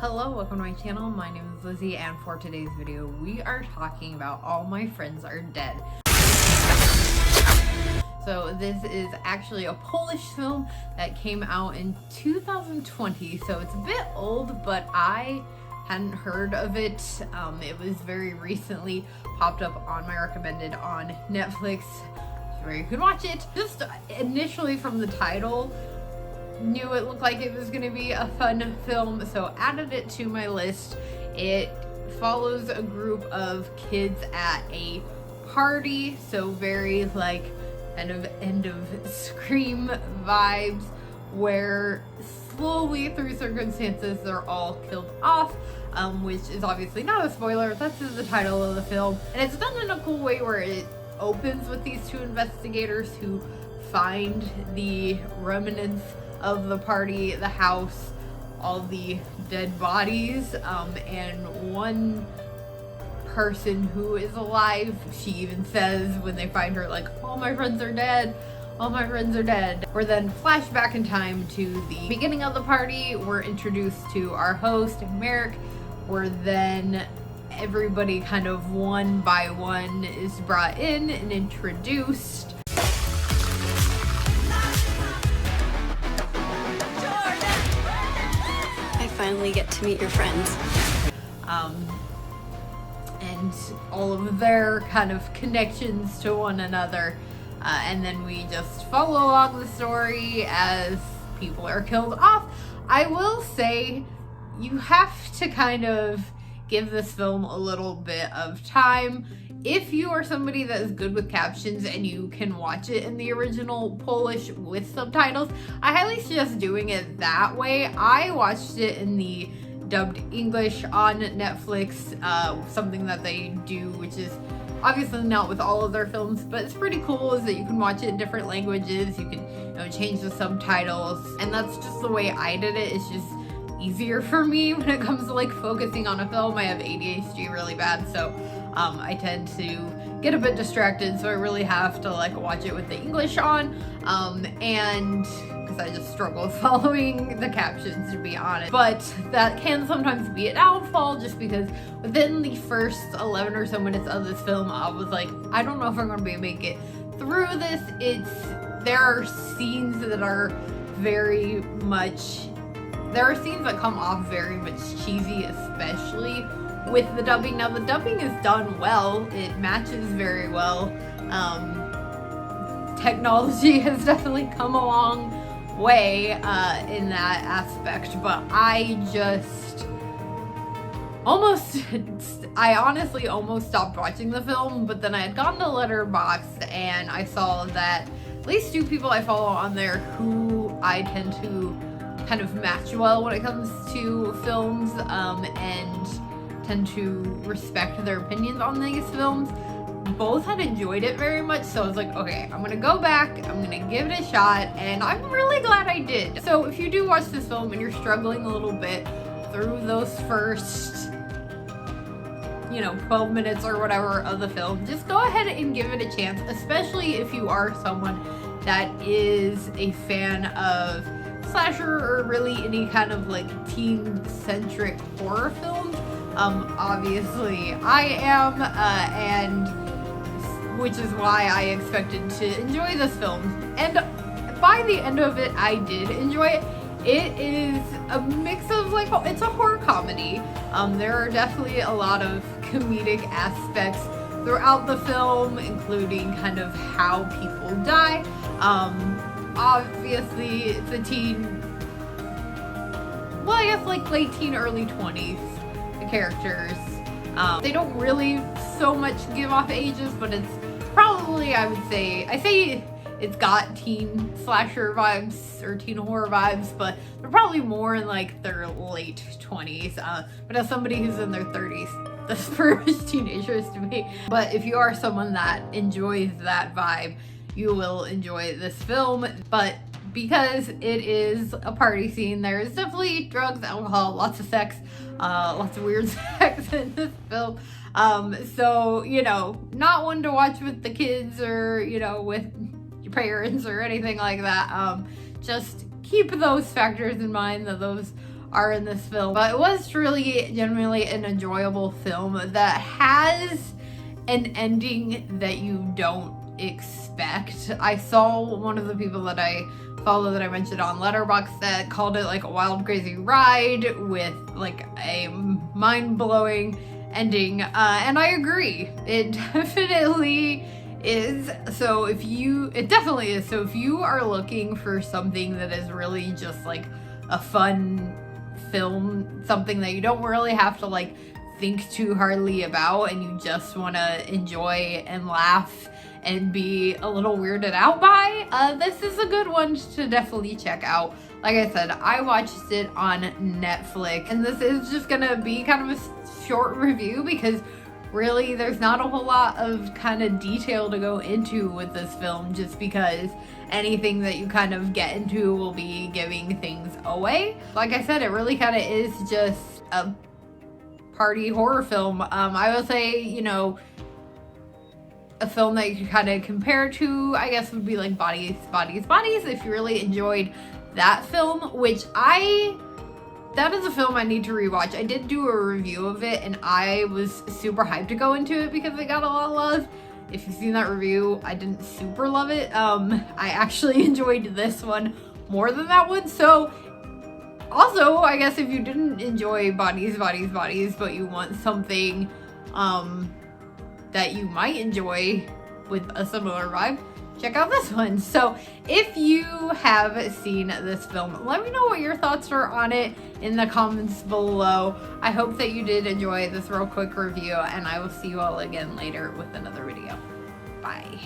Hello, welcome to my channel. My name is Lizzie, and for today's video, we are talking about All My Friends Are Dead. So this is actually a Polish film that came out in 2020, so it's a bit old, but I hadn't heard of it. It was very recently popped up on my recommended on Netflix, where you can watch it. Just initially from the title, knew it looked like it was going to be a fun film, so added it to my list. It follows a group of kids at a party, so very like kind of end of Scream vibes, where slowly through circumstances they're all killed off, which is obviously not a spoiler. That's the title of the film, and it's done in a cool way where it opens with these two investigators who find the remnants of the party, the house, all the dead bodies, and one person who is alive. She even says when they find her, like, all my friends are dead, all my friends are dead. We're then flashed back in time to the beginning of the party. We're introduced to our host, Merrick. We're then everybody kind of one by one is brought in and introduced. Finally get to meet your friends. And all of their kind of connections to one another. And then we just follow along the story as people are killed off. I will say you have to kind of give this film a little bit of time. If you are somebody that is good with captions and you can watch it in the original Polish with subtitles, I highly suggest doing it that way. I watched it in the dubbed English on Netflix, something that they do, which is obviously not with all of their films, but it's pretty cool, is that you can watch it in different languages. You can, change the subtitles, and that's just the way I did it. It's just easier for me when it comes to like focusing on a film. I have ADHD really bad, so I tend to get a bit distracted, so I really have to like watch it with the English on, and because I just struggle following the captions, to be honest. But that can sometimes be a downfall, just because within the first 11 or so minutes of this film, I was like, I don't know if I'm going to be able to make it through this. There are scenes that are very much, there are scenes that come off very much cheesy, especially with the dubbing. Now the dubbing is done well, it matches very well. Technology has definitely come a long way in that aspect, but I honestly almost stopped watching the film. But then I had gone to Letterboxd and I saw that at least two people I follow on there who I tend to kind of match well when it comes to films, and tend to respect their opinions on these films, both had enjoyed it very much. So I was like, okay, I'm gonna go back, I'm gonna give it a shot, and I'm really glad I did. So if you do watch this film and you're struggling a little bit through those first 12 minutes or whatever of the film, just go ahead and give it a chance, especially if you are someone that is a fan of slasher or really any kind of like teen-centric horror films. Obviously I am, and which is why I expected to enjoy this film. And by the end of it, I did enjoy it. It is a mix of like, it's a horror comedy. There are definitely a lot of comedic aspects throughout the film, including kind of how people die. Obviously it's a teen, well, I guess like late teen, early 20s, the characters. They don't really so much give off ages, but it's probably, I say it's got teen slasher vibes or teen horror vibes, but they're probably more in like their late 20s. But as somebody who's in their 30s, that's pretty much teenagers to me. But if you are someone that enjoys that vibe, you will enjoy this film. But because it is a party scene, there's definitely drugs, alcohol, lots of sex, lots of weird sex in this film. So, not one to watch with the kids or, with your parents or anything like that. Just keep those factors in mind, that those are in this film. But it was really genuinely an enjoyable film that has an ending that you don't expect. I saw one of the people that I follow that I mentioned on Letterboxd that called it like a wild crazy ride with like a mind-blowing ending, and I agree. It definitely is. So if you are looking for something that is really just like a fun film, something that you don't really have to like think too hardly about, and you just want to enjoy and laugh and be a little weirded out by, this is a good one to definitely check out. Like I said, I watched it on Netflix, and this is just gonna be kind of a short review because really there's not a whole lot of kind of detail to go into with this film, just because anything that you kind of get into will be giving things away. Like I said, it really kind of is just a party horror film. I will say, you know, a film that you can kind of compare to, I guess, would be like Bodies, if you really enjoyed that film, which that is a film I need to rewatch. I did do a review of it, and I was super hyped to go into it because it got a lot of love. If you've seen that review, I didn't super love it. I actually enjoyed this one more than that one. So also, I guess if you didn't enjoy Bodies, but you want something that you might enjoy with a similar vibe, check out this one. So if you have seen this film, let me know what your thoughts are on it in the comments below. I hope that you did enjoy this real quick review, and I will see you all again later with another video. Bye.